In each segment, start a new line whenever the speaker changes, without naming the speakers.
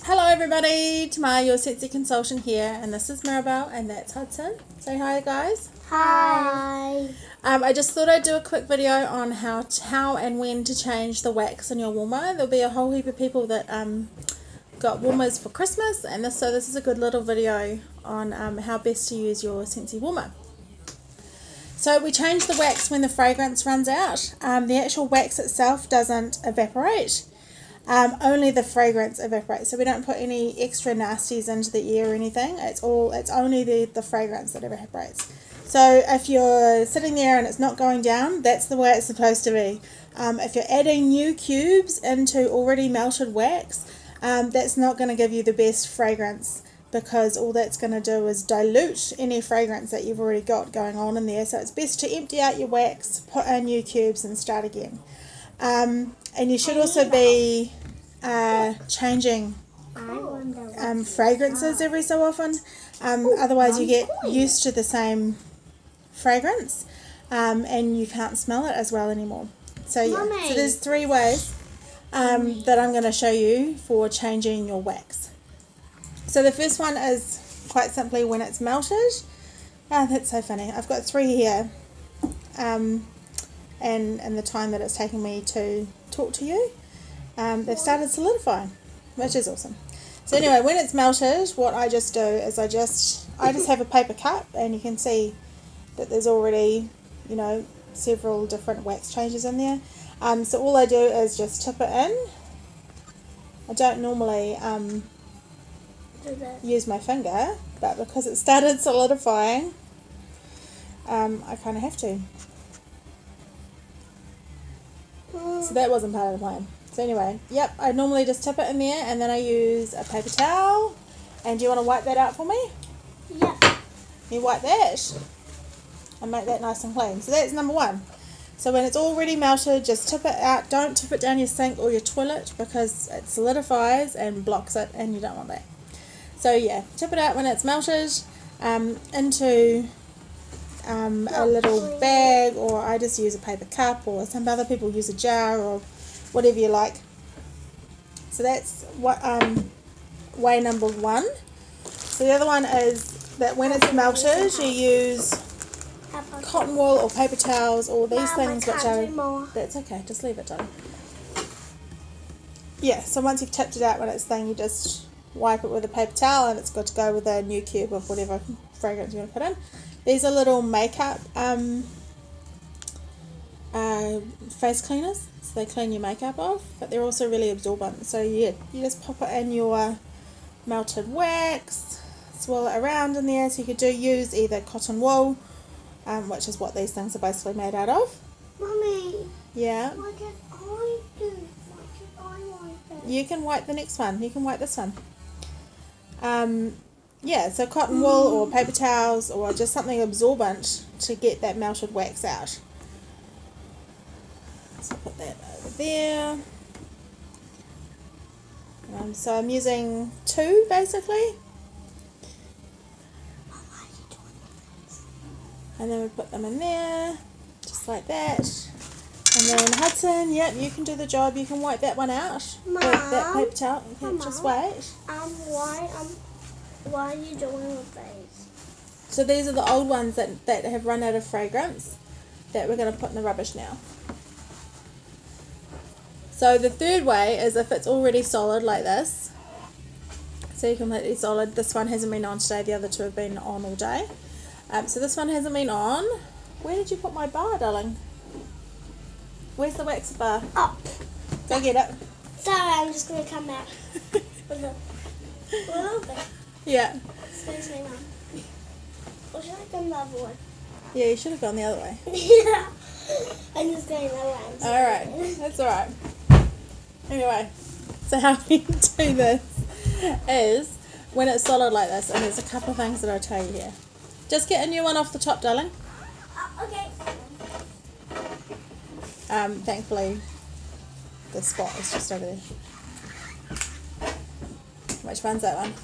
Hello everybody, Tamar, your scentsy consultant here, and this is Maribel, and that's Hudson. Say hi guys.
Hi.
I just thought I'd do a quick video on how and when to change the wax in your warmer. There'll be a whole heap of people that got warmers for Christmas, and this is a good little video on how best to use your scentsy warmer. So we change the wax when the fragrance runs out. The actual wax itself doesn't evaporate. Only the fragrance evaporates, so we don't put any extra nasties into the air or anything. It's only the fragrance that evaporates. So if you're sitting there and it's not going down, that's the way it's supposed to be. If you're adding new cubes into already melted wax, that's not going to give you the best fragrance, because all that's going to do is dilute any fragrance that you've already got going on in there. So it's best to empty out your wax, put in new cubes and start again. And you should also be changing fragrances every so often. Otherwise you get used to the same fragrance and you can't smell it as well anymore. So yeah, so there's 3 ways that I'm going to show you for changing your wax. So the first one is quite simply when it's melted. Oh, that's so funny. I've got 3 here. And the time that it's taking me to talk to you, they've started solidifying, which is awesome. So anyway, when it's melted, what I just do is I just have a paper cup, and you can see that there's already, you know, several different wax changes in there. So all I do is just tip it in. I don't normally use my finger, but because it started solidifying, I kind of have to. So that wasn't part of the plan. So anyway, yep, I normally just tip it in there, and then I use a paper towel. And do you want to wipe that out for me?
Yeah.
You wipe that and make that nice and clean. So that's number 1. So when it's already melted, just tip it out. Don't tip it down your sink or your toilet, because it solidifies and blocks it, and you don't want that. So yeah, tip it out when it's melted into a little bag, or I just use a paper cup, or some other people use a jar, or whatever you like. So that's what way number 1. So the other one is that when it's melted, you use cotton wool or paper towels, or these things which are... That's okay, just leave it, darling. Yeah, so once you've tipped it out when it's thing, you just wipe it with a paper towel, and it's good to go with a new cube of whatever fragrance you want to put in. These are little makeup face cleaners, so they clean your makeup off, but they're also really absorbent. So yeah, you just pop it in your melted wax, swirl it around in there. So you could use either cotton wool, which is what these things are basically made out of.
Mummy.
Yeah.
What did I do? What did I wipe it?
You can wipe the next one. You can wipe this one. Yeah, so cotton wool or paper towels, or just something absorbent to get that melted wax out. So put that over there. So I'm using 2 basically. And then we put them in there, just like that. And then Hudson, yep, you can do the job. You can wipe that one out with that paper towel. Okay, just wait.
Why are you doing with these?
So these are the old ones that have run out of fragrance that we're going to put in the rubbish now. So the 3rd way is if it's already solid like this. So you're completely solid. This one hasn't been on today. The other 2 have been on all day. So this one hasn't been on. Where did you put my bar, darling? Where's the wax bar?
Up.
Go get it.
Sorry, I'm just going to come back with a little bit.
Yeah.
Excuse me, Mum. Or should I go the other way?
Yeah, you should have gone the other way.
Yeah. I'm just going the other way.
Alright, that's alright. Anyway, so how we do this is when it's solid like this, and there's a couple of things that I'll tell you here. Just get a new one off the top, darling.
Okay.
Thankfully, the spot is just over there. Which one's that one?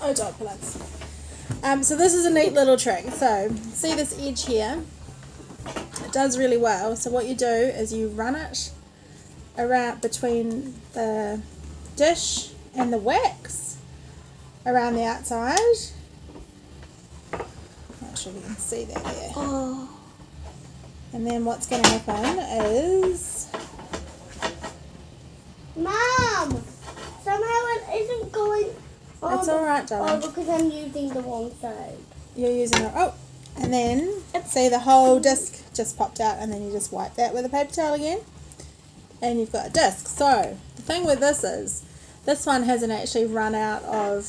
Oh, dog plants. So this is a neat little trick. So see this edge here? It does really well. So what you do is you run it around between the dish and the wax around the outside. Not sure if you can see that there.
Oh.
And then what's going to happen is...
Mom! Somehow it isn't going on.
That's alright, darling.
Oh, because I'm using the wrong side.
You're using it. Oh! And then, see, the whole disc just popped out, and then you just wipe that with a paper towel again. And you've got a disc. So, the thing with this is, this one hasn't actually run out of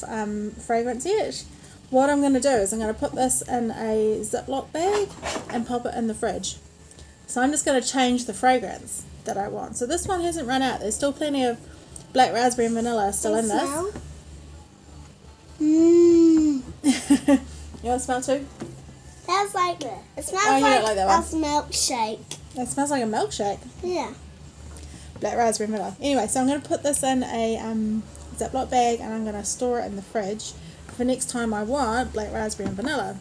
fragrance yet. What I'm going to do is I'm going to put this in a Ziploc bag and pop it in the fridge. So I'm just going to change the fragrance that I want. So this one hasn't run out. There's still plenty of black raspberry and vanilla still in this.
Mmm.
You want to smell too?
Smells like it. It smells
Oh, you don't like that one?
a milkshake.
It smells like a milkshake.
Yeah.
Black raspberry and vanilla. Anyway, so I'm going to put this in a Ziploc bag and I'm going to store it in the fridge for next time I want black raspberry and vanilla.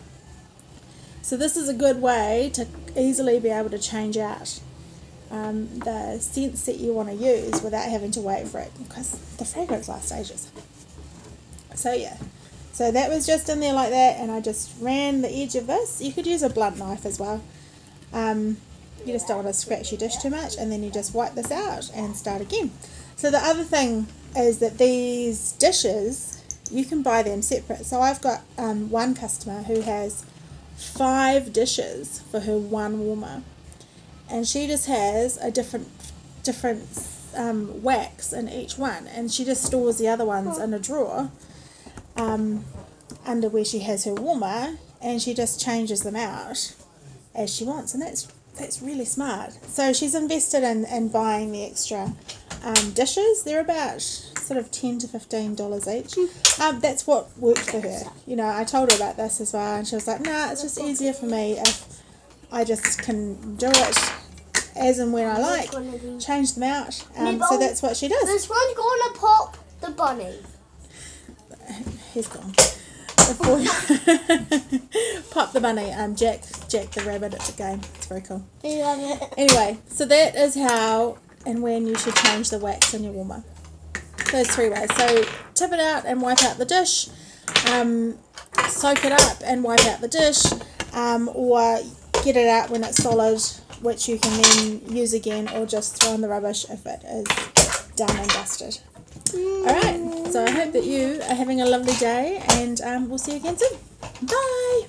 So this is a good way to easily be able to change out the scents that you want to use without having to wait for it, because the fragrance lasts ages. So yeah, so that was just in there like that, and I just ran the edge of this. You could use a blunt knife as well. You just don't want to scratch your dish too much, and then you just wipe this out and start again. So the other thing is that these dishes, you can buy them separate. So I've got one customer who has 5 dishes for her one warmer, and she just has a different wax in each one, and she just stores the other ones in a drawer under where she has her warmer, and she just changes them out as she wants, and that's really smart. So she's invested in buying the extra dishes. They're about sort of $10 to $15 each. That's what worked for her. You know, I told her about this as well, and she was like, nah, it's just easier for me if I just can do it as and when I like, change them out. So that's what she does.
This one's gonna pop the bunny.
He's gone. Before pop the bunny, Jack the rabbit, it's a game. It's very cool.
I love it.
Anyway, so that is how and when you should change the wax in your warmer. Those 3 ways. So tip it out and wipe out the dish, soak it up and wipe out the dish, or get it out when it's solid, which you can then use again, or just throw in the rubbish if it is done and dusted. Alright, so I hope that you are having a lovely day, and we'll see you again soon. Bye!